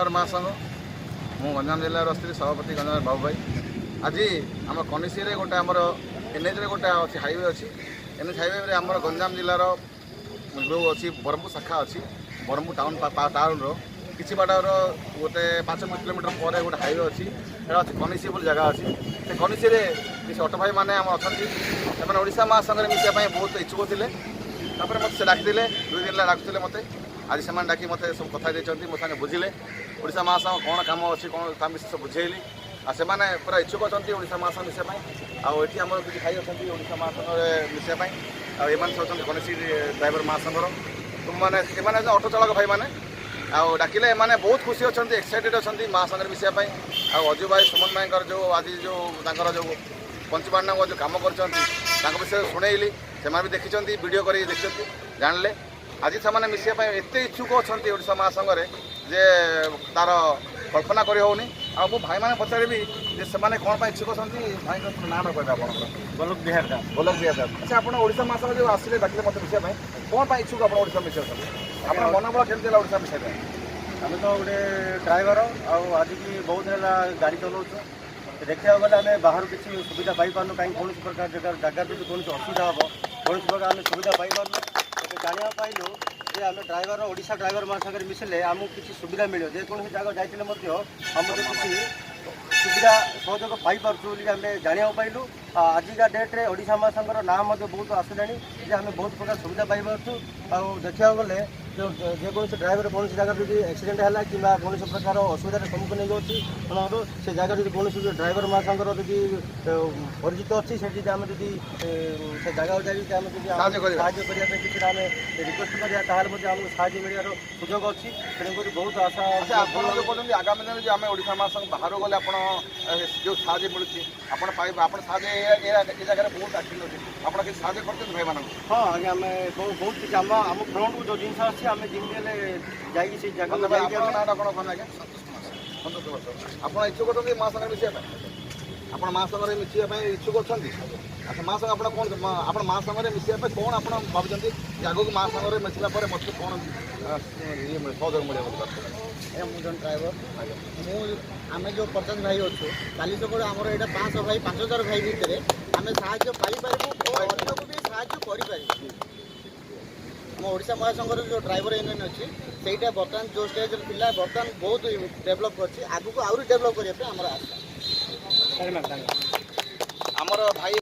महासंघ मु गंजाम जिलार स्त्री सभापति गंजाम बाबू भाई आज आम कनिसी गोटे आमर एनएच गोटे अच्छी हाईवे अच्छी एनएच हाईवे आम गंजाम जिलार जो अच्छी बरहमपुर शाखा अच्छी बरहमपुर टाउन किसी बाटर गोटे 5 किलोमीटर पर गोटे हाईवे अच्छी अच्छी कनिसी बोली जगह अच्छी से कनिसी किसी ऑटो भाई मैंने अच्छा से ओडिशा महासंघ मिसाई बहुत इच्छुक थे मत से डाक 2 दिन डाकुले मत आज से डाक मत सब कथा देते मो सागे बुझे ओडिशा महासंघ कौन कम अच्छी कौन ता विषय बुझेली आ से पूरा इच्छुक अच्छा ओडिशा महासंघ मिसाई आठ आम किसी भाई अच्छा ओडिशा महासंघ मिसाई आम सब कनिसी ड्राइवर महासंघर मैंने ऑटो चालक भाई मैंने डाकिले मैंने बहुत खुशी अच्छा एक्साइटेड अच्छा महासंघ मिसाई अजू भाई सुमन भाई जो आज जो जो पंचपांड जो कम कर विषय शुणेली से भी देखी वीडियो कर देखते जानले आज से मिसाई एत इच्छुक अच्छा ओडिशा महासंघ जे तार कल्पना कर होनी आ मु भाई मैंने पचारि जे से कौन इच्छुक अच्छा भाई नाम कहते आप गोलक बिहार दास अच्छा आप ओडिशा महासंघ जो आसिले डाकिले मत मिसाई कौन इच्छुक आप ओडिशा मिसाई आप मनोबल केमती ओडिशा मिसाई आम तो गोटे ड्राइवर आज की बहुत है गाड़ी चलाऊ देखा गले आम बाहर किसी सुविधा पाई पार्न कहीं कौन प्रकार जगह जो कौन असुविधा हम कौन प्रकार आम सुविधा पाई पार्न जाना पाइलु जे आम ड्राइवर ओडिशा ड्राइवर महासंघ मिसिले आमको किसी सुविधा मिले जेकोसी जगह जाइए आमको किसी सुविधा सहयोग पाई पार्छु आम जाना पाइलु आजिका डेट्रे ओडिशा महासंघर नाम बहुत आसला आम बहुत प्रकार सुविधा पाई पार्छु देखा गले जो जेकोसी ड्राइवर कौन जगह जो एक्सीडेंट है कि कौन प्रकार असुविधार सम्मुखीन हो से जगह जो कौन ड्राइवर महासंघर जी परिचित अच्छी से आम जी से जगह जाए किसी आम रिक्वेस्ट करें साहय मिलवर सुजोग अच्छी तेणुक बहुत आशा कहते आगामी दिन जो आम ओडिशा महासंघ बाहर गले जो साहय मिलूँ आप जगह बहुत आक्टिव अच्छे आप किसी साहय करते भाई मान हाँ आज्ञा आम बहुत किसी आम फ्रंट को जो जिन अच्छी आम जमी जाइए से जगह आप इच्छुक अच्छा महासंघ मिसाई आप महासंघ मिसाई इच्छुक अच्छा अच्छा महासंघ आप कौन आप महासंघ मिसाई कौन आप भाई आगे महासंघ मिसला मत कौन सहयोग मिले मुझे ड्राइवर आम जो 50 भाई अच्छे काली सकाल आमर यहाँ 500 भाई 5000 भाई भितर आम साहय पाइपर अन्य को भी साहय कर ओडिशा महासंघर जो ड्राइवर यूनियन अच्छी से बर्तमान जो स्टेज था बर्तमान बहुत डेभलप कर आगे को आहरी डेभलप करने आमर आशा आमर भाई